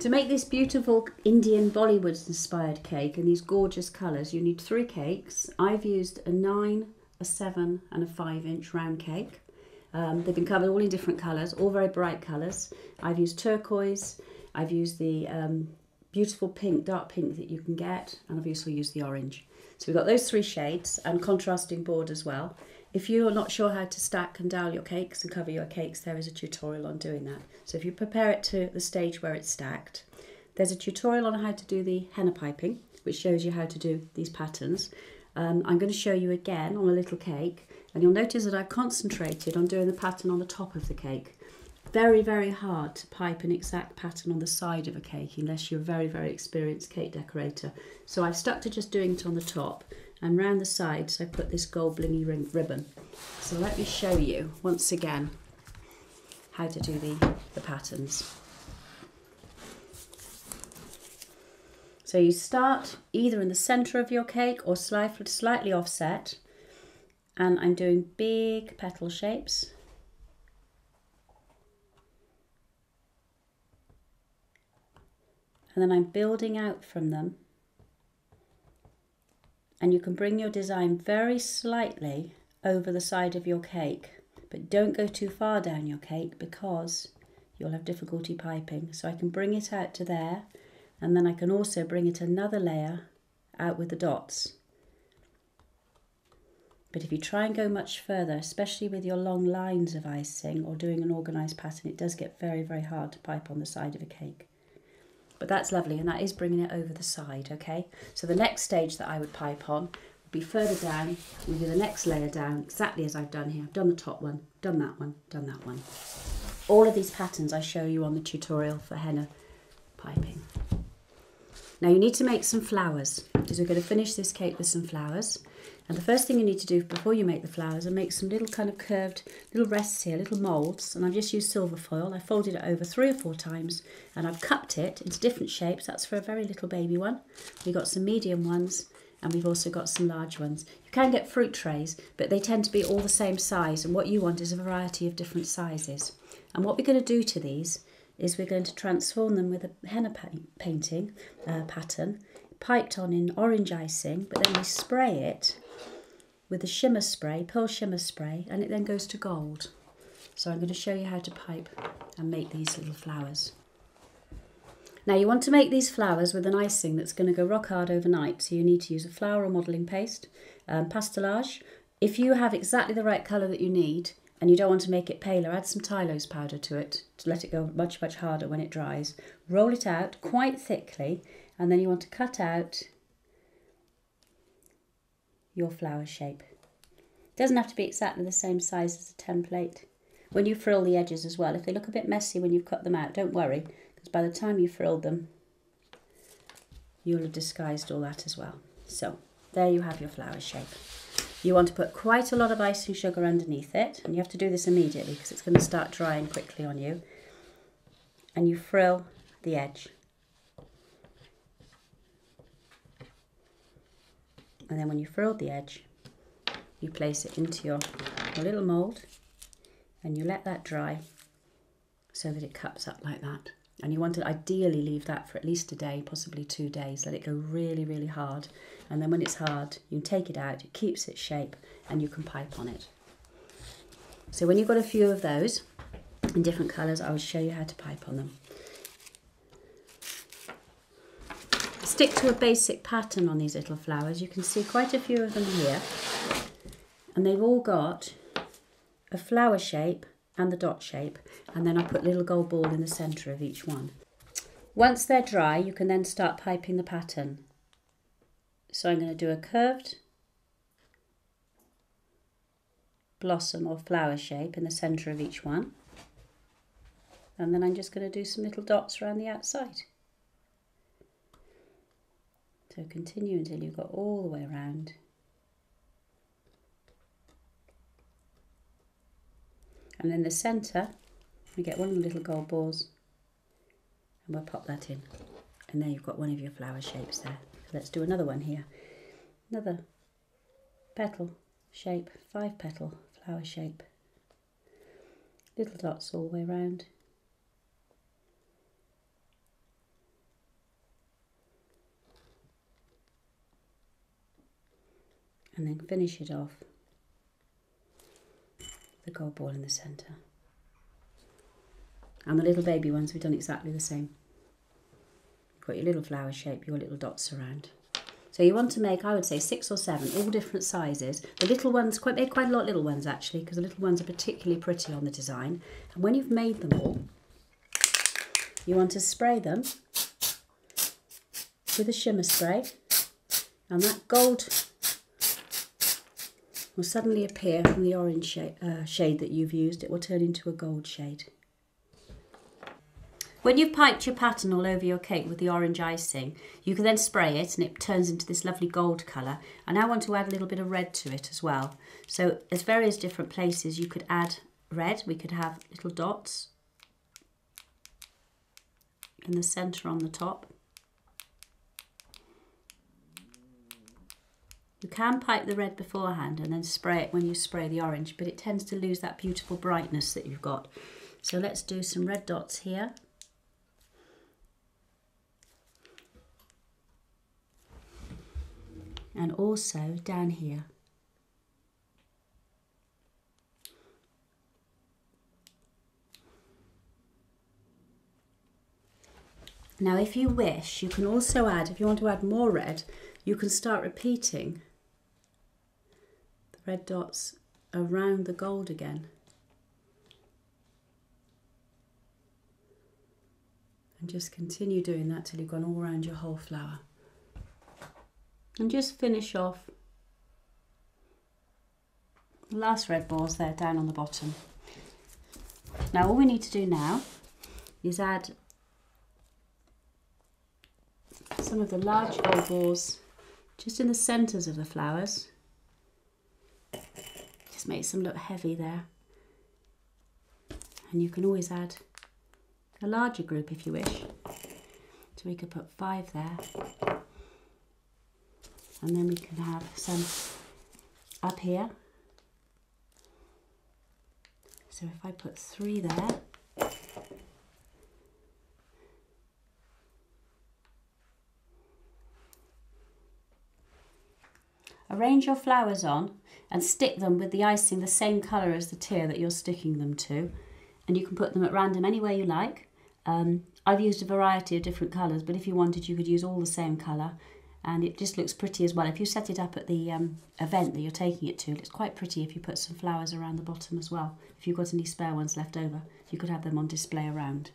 To make this beautiful Indian Bollywood inspired cake in these gorgeous colours, you need 3 cakes. I've used a 9, a 7 and a 5-inch round cake. They've been covered all in different colours, all very bright colours. I've used turquoise, I've used the beautiful pink, dark pink that you can get, and I've also used the orange. So we've got those 3 shades and contrasting board as well. If you're not sure how to stack and dowel your cakes and cover your cakes, there is a tutorial on doing that. So if you prepare it to the stage where it's stacked, there's a tutorial on how to do the henna piping, which shows you how to do these patterns. I'm going to show you again on a little cake, and you'll notice that I've concentrated on doing the pattern on the top of the cake. Very, very hard to pipe an exact pattern on the side of a cake unless you're a very, very experienced cake decorator. So I've stuck to just doing it on the top, and round the sides I put this gold blingy ribbon. So let me show you once again how to do the patterns. So you start either in the centre of your cake or slightly offset, and I'm doing big petal shapes. And then I'm building out from them. And you can bring your design very slightly over the side of your cake, but don't go too far down your cake because you'll have difficulty piping. So I can bring it out to there, and then I can also bring it another layer out with the dots. But if you try and go much further, especially with your long lines of icing or doing an organised pattern, it does get very, very hard to pipe on the side of a cake. But that's lovely, and that is bringing it over the side, okay? So the next stage that I would pipe on would be further down. We do the next layer down, exactly as I've done here. I've done the top one, done that one, done that one. All of these patterns I show you on the tutorial for henna piping. Now you need to make some flowers, because we're going to finish this cake with some flowers. And the first thing you need to do before you make the flowers is make some little kind of curved little rests here, little moulds. And I've just used silver foil. I folded it over 3 or 4 times, and I've cut it into different shapes. That's for a very little baby one. We've got some medium ones, and we've also got some large ones. You can get fruit trays, but they tend to be all the same size. And what you want is a variety of different sizes. And what we're going to do to these is we're going to transform them with a henna painting pattern, piped on in orange icing, but then we spray it with the shimmer spray, pearl shimmer spray, and it then goes to gold. So I'm going to show you how to pipe and make these little flowers. Now you want to make these flowers with an icing that's going to go rock hard overnight, so you need to use a flour or modelling paste, pastelage. If you have exactly the right colour that you need and you don't want to make it paler, add some Tylose powder to it to let it go much, much harder when it dries. Roll it out quite thickly, and then you want to cut out your flower shape. It doesn't have to be exactly the same size as a template. When you frill the edges as well, if they look a bit messy when you've cut them out, don't worry, because by the time you frilled them, you'll have disguised all that as well. So there you have your flower shape. You want to put quite a lot of icing sugar underneath it, and you have to do this immediately because it's going to start drying quickly on you. And you frill the edge. And then when you frilled the edge, you place it into your little mould, and you let that dry so that it cups up like that. And you want to ideally leave that for at least a day, possibly 2 days. Let it go really, really hard. And then when it's hard, you can take it out, it keeps its shape, and you can pipe on it. So when you've got a few of those in different colours, I will show you how to pipe on them. Stick to a basic pattern on these little flowers. You can see quite a few of them here, and they've all got a flower shape and the dot shape, and then I put a little gold ball in the centre of each one. Once they're dry, you can then start piping the pattern. So I'm going to do a curved blossom or flower shape in the centre of each one, and then I'm just going to do some little dots around the outside. So continue until you've got all the way around. And in the centre, we get one of the little gold balls, and we'll pop that in. And there you've got one of your flower shapes there. So let's do another one here. Another petal shape, 5-petal flower shape. Little dots all the way around. And then finish it off with the gold ball in the centre. And the little baby ones, we've done exactly the same. You've got your little flower shape, your little dots around. So you want to make, I would say, 6 or 7, all different sizes. The little ones, make quite a lot of little ones actually, because the little ones are particularly pretty on the design. And when you've made them all, you want to spray them with a shimmer spray, and that gold will suddenly appear from the orange shade that you've used. It will turn into a gold shade. When you've piped your pattern all over your cake with the orange icing, you can then spray it and it turns into this lovely gold colour. I now want to add a little bit of red to it as well. So there's various different places you could add red. We could have little dots in the centre on the top. You can pipe the red beforehand and then spray it when you spray the orange, but it tends to lose that beautiful brightness that you've got. So let's do some red dots here. And also down here. Now if you wish, you can also add, if you want to add more red, you can start repeating the red dots around the gold again. And just continue doing that till you've gone all around your whole flower. And just finish off the last red balls there down on the bottom. Now all we need to do now is add some of the large gold balls just in the centres of the flowers. Just makes them look heavy there. And you can always add a larger group if you wish. So we could put 5 there. And then we can have some up here. So if I put 3 there. Arrange your flowers on and stick them with the icing the same colour as the tier that you're sticking them to. And you can put them at random anywhere you like. I've used a variety of different colours, but if you wanted you could use all the same colour. And it just looks pretty as well. If you set it up at the event that you're taking it to, it's quite pretty if you put some flowers around the bottom as well. If you've got any spare ones left over, you could have them on display around.